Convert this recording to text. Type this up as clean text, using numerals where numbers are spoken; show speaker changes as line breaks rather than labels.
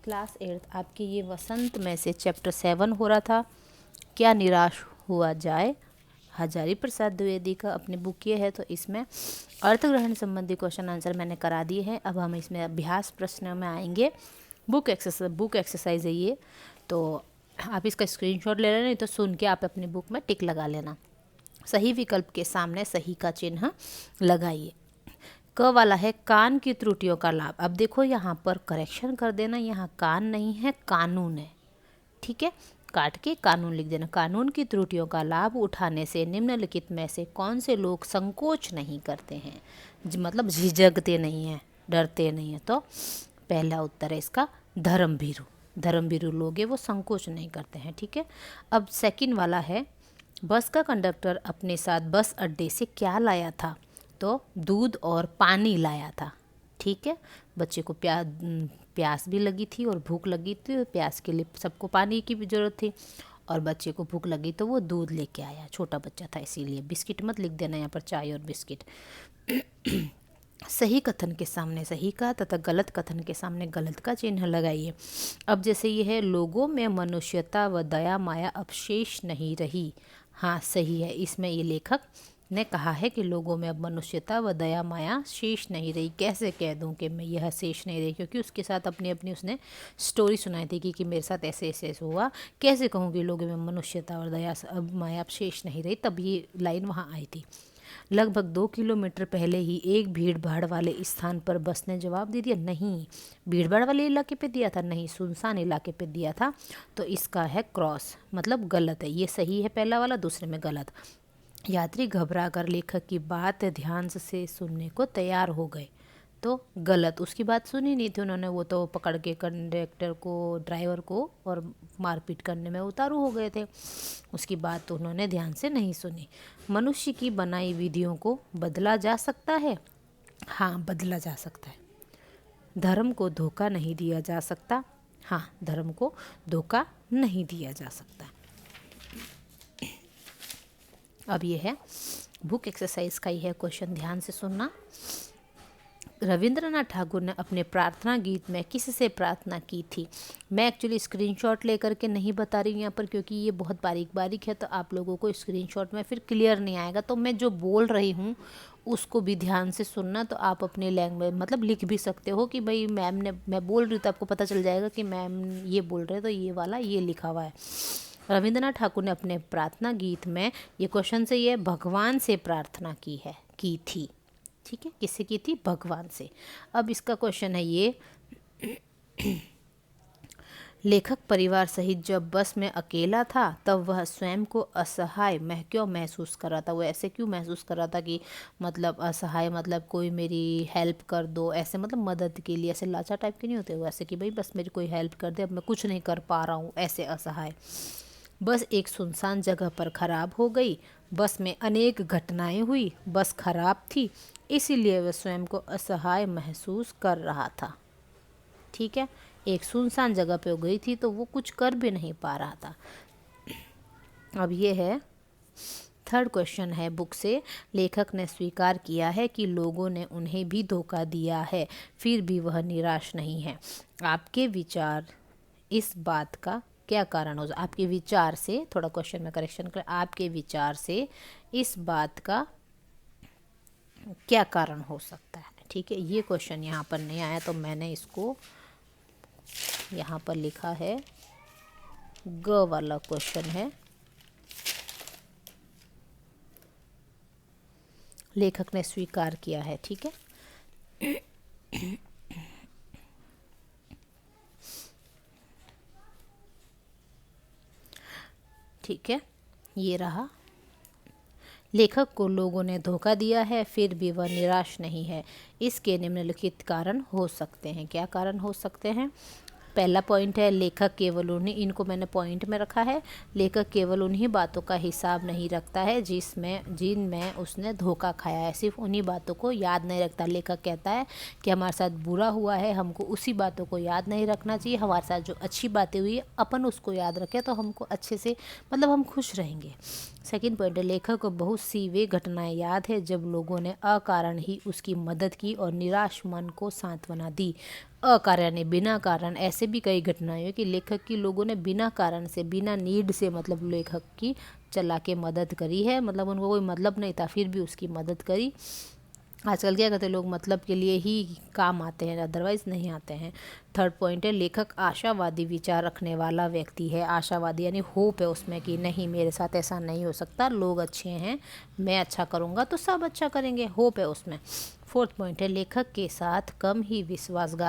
Class 8 आपके ये वसंत में से चैप्टर 7 हो रहा था, क्या निराश हुआ जाए। हजारी प्रसाद द्विवेदी का अपनी बुक ये है, तो इसमें अर्थ ग्रहण संबंधी क्वेश्चन आंसर मैंने करा दिए हैं। अब हम इसमें अभ्यास प्रश्न में आएंगे। बुक एक्सरसाइज है ये, तो आप इसका स्क्रीनशॉट ले लेना, नहीं तो सुन के आप अपनी बुक में टिक लगा लेना। सही विकल्प के सामने सही का चिन्ह लगाइए। क वाला है कान की त्रुटियों का लाभ। अब देखो यहाँ पर करेक्शन कर देना, यहाँ कान नहीं है कानून है, ठीक है, काट के कानून लिख देना। कानून की त्रुटियों का लाभ उठाने से निम्नलिखित में से कौन से लोग संकोच नहीं करते हैं, मतलब झिझकते नहीं हैं, डरते नहीं हैं। तो पहला उत्तर है इसका धर्मभीरू। धर्मभीरू लोग हैं, वो संकोच नहीं करते हैं, ठीक है। अब सेकंड वाला है बस का कंडक्टर अपने साथ बस अड्डे से क्या लाया था, तो दूध और पानी लाया था, ठीक है। बच्चे को प्यास भी लगी थी और भूख लगी थी, प्यास के लिए सबको पानी की भी ज़रूरत थी, और बच्चे को भूख लगी तो वो दूध लेके आया, छोटा बच्चा था इसीलिए। बिस्किट मत लिख देना यहाँ पर, चाय और बिस्किट। सही कथन के सामने सही का तथा गलत कथन के सामने गलत का चिन्ह लगाइए। अब जैसे ये है, लोगों में मनुष्यता व दया माया अब शेष नहीं रही। हाँ सही है, इसमें ये लेखक ने कहा है कि लोगों में अब मनुष्यता व दया माया शेष नहीं रही। कैसे कह दूं कि मैं यह शेष नहीं रही, क्योंकि उसके साथ अपनी अपनी उसने स्टोरी सुनाई थी कि मेरे साथ ऐसे ऐसे हुआ। कैसे कहूँ कि लोगों में मनुष्यता और दया अब माया अब शेष नहीं रही, तब ये लाइन वहाँ आई थी। लगभग 2 किलोमीटर पहले ही एक भीड़ भाड़ वाले स्थान पर बस ने जवाब दे दिया। नहीं, भीड़ भाड़ वाले इलाके पे दिया था, नहीं सुनसान इलाके पे दिया था। तो इसका है क्रॉस, मतलब गलत है। ये सही है पहला वाला, दूसरे में गलत। यात्री घबरा कर लेखक की बात ध्यान से सुनने को तैयार हो गए, तो गलत। उसकी बात सुनी नहीं थी उन्होंने, वो तो पकड़ के कंडक्टर को, ड्राइवर को और मारपीट करने में उतारू हो गए थे। उसकी बात तो उन्होंने ध्यान से नहीं सुनी। मनुष्य की बनाई विधियों को बदला जा सकता है। हाँ बदला जा सकता है। धर्म को धोखा नहीं दिया जा सकता। हाँ धर्म को धोखा नहीं दिया जा सकता। अब ये है बुक एक्सरसाइज का ही है क्वेश्चन, ध्यान से सुनना। रविंद्रनाथ ठाकुर ने अपने प्रार्थना गीत में किससे प्रार्थना की थी। मैं एक्चुअली स्क्रीनशॉट लेकर के नहीं बता रही हूँ यहाँ पर, क्योंकि ये बहुत बारीक बारीक है, तो आप लोगों को स्क्रीनशॉट में फिर क्लियर नहीं आएगा। तो मैं जो बोल रही हूँ उसको भी ध्यान से सुनना। तो आप अपने लैंग्वेज मतलब लिख भी सकते हो कि भाई मैम ने, मैं बोल रही हूँ तो आपको पता चल जाएगा कि मैम ये बोल रहे हैं, तो ये वाला ये लिखा हुआ है। रविंद्रनाथ ठाकुर ने अपने प्रार्थना गीत में, ये क्वेश्चन से ये भगवान से प्रार्थना की थी, ठीक है। किससे की थी, भगवान से। अब इसका क्वेश्चन है ये, लेखक परिवार सहित जब बस में अकेला था तब वह स्वयं को असहाय क्यों महसूस कर रहा था। वो ऐसे क्यों महसूस कर रहा था कि मतलब असहाय, मतलब कोई मेरी हेल्प कर दो, ऐसे मतलब मदद के लिए, ऐसे लाचार टाइप के नहीं होते वो, ऐसे कि भाई बस मेरी कोई हेल्प कर दे, अब मैं कुछ नहीं कर पा रहा हूँ, ऐसे असहाय। बस एक सुनसान जगह पर खराब हो गई। बस में अनेक घटनाएं हुई, बस खराब थी, इसीलिए वह स्वयं को असहाय महसूस कर रहा था, ठीक है। एक सुनसान जगह पे हो गई थी तो वो कुछ कर भी नहीं पा रहा था। अब ये है थर्ड क्वेश्चन है बुक से, लेखक ने स्वीकार किया है कि लोगों ने उन्हें भी धोखा दिया है, फिर भी वह निराश नहीं है। आपके विचार इस बात का क्या कारण हो, आपके विचार से, थोड़ा क्वेश्चन में करेक्शन कर, आपके विचार से इस बात का क्या कारण हो सकता है, ठीक है। ये क्वेश्चन यहाँ पर नहीं आया तो मैंने इसको यहाँ पर लिखा है, ग वाला क्वेश्चन है। लेखक ने स्वीकार किया है, ठीक है। ठीक है, ये रहा। लेखक को लोगों ने धोखा दिया है, फिर भी वह निराश नहीं है। इसके निम्नलिखित कारण हो सकते हैं। क्या कारण हो सकते हैं। पहला पॉइंट है, लेखक केवल उन्हीं, इनको मैंने पॉइंट में रखा है, लेखक केवल उन्हीं बातों का हिसाब नहीं रखता है जिनमें उसने धोखा खाया है, सिर्फ उन्हीं बातों को याद नहीं रखता। लेखक कहता है कि हमारे साथ बुरा हुआ है, हमको उसी बातों को याद नहीं रखना चाहिए, हमारे साथ जो अच्छी बातें हुई है अपन उसको याद रखें तो हमको अच्छे से, मतलब हम खुश रहेंगे। सेकंड पॉइंट है, लेखक को बहुत सी वे घटनाएं याद है जब लोगों ने अकारण ही उसकी मदद की और निराश मन को सांत्वना दी। अकारण बिना कारण, ऐसे भी कई घटनाएं हुई कि लेखक की लोगों ने बिना कारण से, बिना नीड से मतलब लेखक की चला के मदद करी है, मतलब उनको कोई मतलब नहीं था फिर भी उसकी मदद करी। आजकल क्या करते हैं लोग, मतलब के लिए ही काम आते हैं, अदरवाइज नहीं आते हैं। थर्ड पॉइंट है लेखक आशावादी विचार रखने वाला व्यक्ति है। आशावादी यानी होप है उसमें कि नहीं मेरे साथ ऐसा नहीं हो सकता, लोग अच्छे हैं, मैं अच्छा करूँगा तो सब अच्छा करेंगे, होप है उसमें। फोर्थ पॉइंट है लेखक के साथ कम ही विश्वासघात